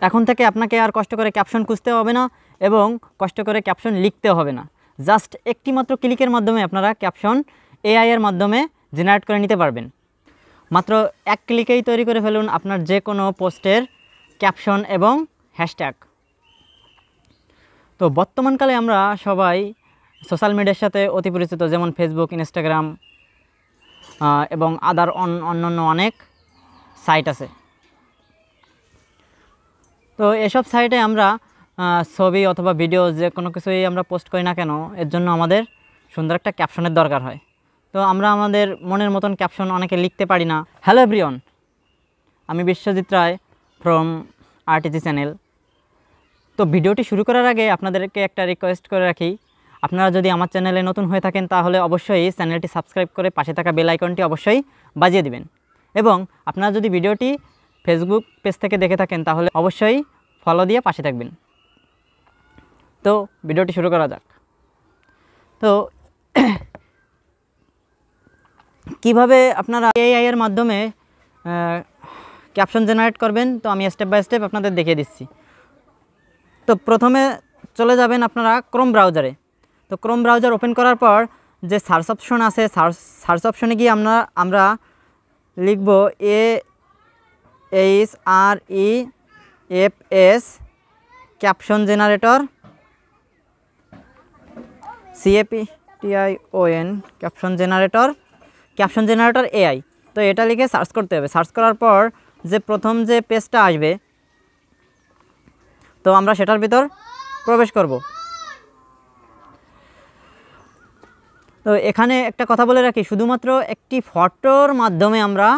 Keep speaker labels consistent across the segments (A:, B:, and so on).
A: এখন থেকে আপনাকে আর কষ্ট করে ক্যাপশন খুঁজতে হবে না এবং কষ্ট করে ক্যাপশন লিখতে হবে না। জাস্ট একটি মাত্র ক্লিকের মাধ্যমে আপনারা ক্যাপশন এআই এর মাধ্যমে জেনারেট করে নিতে পারবেন। মাত্র এক ক্লিকেই তৈরি করে ফেলুন আপনার যে কোনো পোস্টের ক্যাপশন এবং হ্যাশট্যাগ। তো বর্তমানকালে আমরা সবাই সোশ্যাল মিডিয়ার সাথে অতি পরিচিত, যেমন ফেসবুক, ইনস্টাগ্রাম এবং অন্যান্য অনেক সাইট আছে। তো এসব সাইটে আমরা ছবি অথবা ভিডিও যে কোনো কিছুই আমরা পোস্ট করি না কেন, এর জন্য আমাদের সুন্দর একটা ক্যাপশনের দরকার হয়। তো আমরা আমাদের মনের মতন ক্যাপশন অনেকে লিখতে পারি না। হ্যালো এভরিওয়ান, আমি বিশ্বজিৎ রায় ফ্রম আরটিজি চ্যানেল। তো ভিডিওটি শুরু করার আগে আপনাদেরকে একটা রিকোয়েস্ট করে রাখি, আপনারা যদি আমার চ্যানেলে নতুন হয়ে থাকেন তাহলে অবশ্যই চ্যানেলটি সাবস্ক্রাইব করে পাশে থাকা বেল আইকনটি অবশ্যই বাজিয়ে দিবেন, এবং আপনারা যদি ভিডিওটি ফেসবুক পেজ থেকে দেখে থাকেন তাহলে অবশ্যই ফলো দিয়ে পাশে থাকবেন। তো ভিডিওটি শুরু করা যাক। তো কিভাবে আপনারা এআই এর মাধ্যমে ক্যাপশন জেনারেট করবেন, তো আমি স্টেপ বাই স্টেপ আপনাদের দেখিয়ে দিচ্ছি। তো প্রথমে চলে যাবেন আপনারা ক্রোম ব্রাউজারে। তো ক্রোম ব্রাউজার ওপেন করার পর যে সার্চ অপশন আছে, সার্চ অপশনে গিয়ে আমরা লিখব AHREFS caption generator, CAPTION caption generator AI। তো এটা লিখে সার্চ করতে হবে। সার্চ করার পর যে প্রথম যে পেজটা আসবে, তো আমরা সেটার ভিতর প্রবেশ করব। তো এখানে একটা কথা বলে রাখি, শুধুমাত্র একটি ফটোর মাধ্যমে আমরা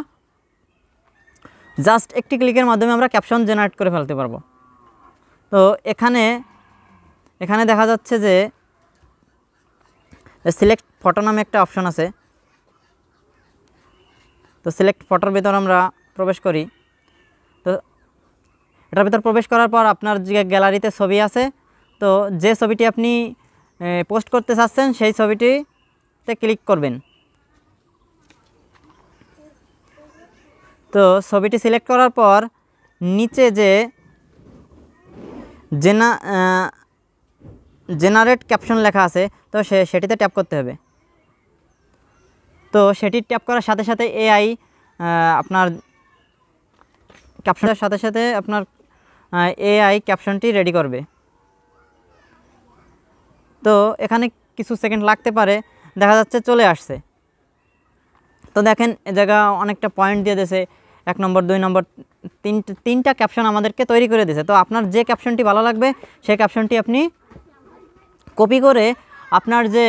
A: জাস্ট একটি ক্লিকের মাধ্যমে আমরা ক্যাপশন জেনারেট করে ফেলতে পারবো। তো এখানে দেখা যাচ্ছে যে সিলেক্ট ফটো নামে একটা অপশন আছে। তো সিলেক্ট ফটোর ভিতর আমরা প্রবেশ করি। তো এটার ভিতর প্রবেশ করার পর আপনার যে গ্যালারিতে ছবি আছে, তো যে ছবিটি আপনি পোস্ট করতে চাচ্ছেন সেই ছবিটিতে ক্লিক করবেন। তো ছবিটি সিলেক্ট করার পর নিচে যে জেনারেট ক্যাপশন লেখা আছে, তো সেটিতে ট্যাপ করতে হবে। তো সেটি ট্যাপ করার সাথে সাথে এআই আপনার ক্যাপশনের সাথে সাথে আপনার এআই ক্যাপশনটি রেডি করবে। তো এখানে কিছু সেকেন্ড লাগতে পারে, দেখা যাচ্ছে চলে আসছে। তো দেখেন এ জায়গা অনেকটা পয়েন্ট দিয়ে দিয়েছে, 1 নম্বর 2 নম্বর তিনটা ক্যাপশন আমাদেরকে তৈরি করে দিয়েছে। তো আপনার যে ক্যাপশনটি ভালো লাগবে সেই ক্যাপশনটি আপনি কপি করে আপনার যে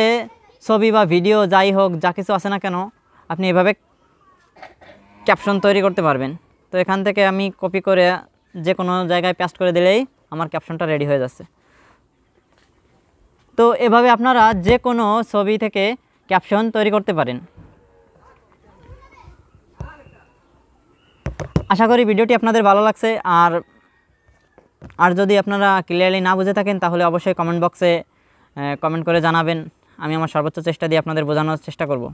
A: ছবি বা ভিডিও যাই হোক, যা কিছু আছে না কেন, আপনি এভাবে ক্যাপশন তৈরি করতে পারবেন। তো এখান থেকে আমি কপি করে যে কোনো জায়গায় পেস্ট করে দিলেই আমার ক্যাপশনটা রেডি হয়ে যাচ্ছে। তো এভাবে আপনারা যে কোনো ছবি থেকে ক্যাপশন তৈরি করতে পারেন। আশা করি ভিডিওটি আপনাদের ভালো লাগছে। আর যদি আপনারা ক্লিয়ারলি না বুঝে থাকেন তাহলে অবশ্যই কমেন্ট বক্সে কমেন্ট করে জানাবেন। আমি আমার সর্বোচ্চ চেষ্টা দিয়ে আপনাদের বোঝানোর চেষ্টা করব।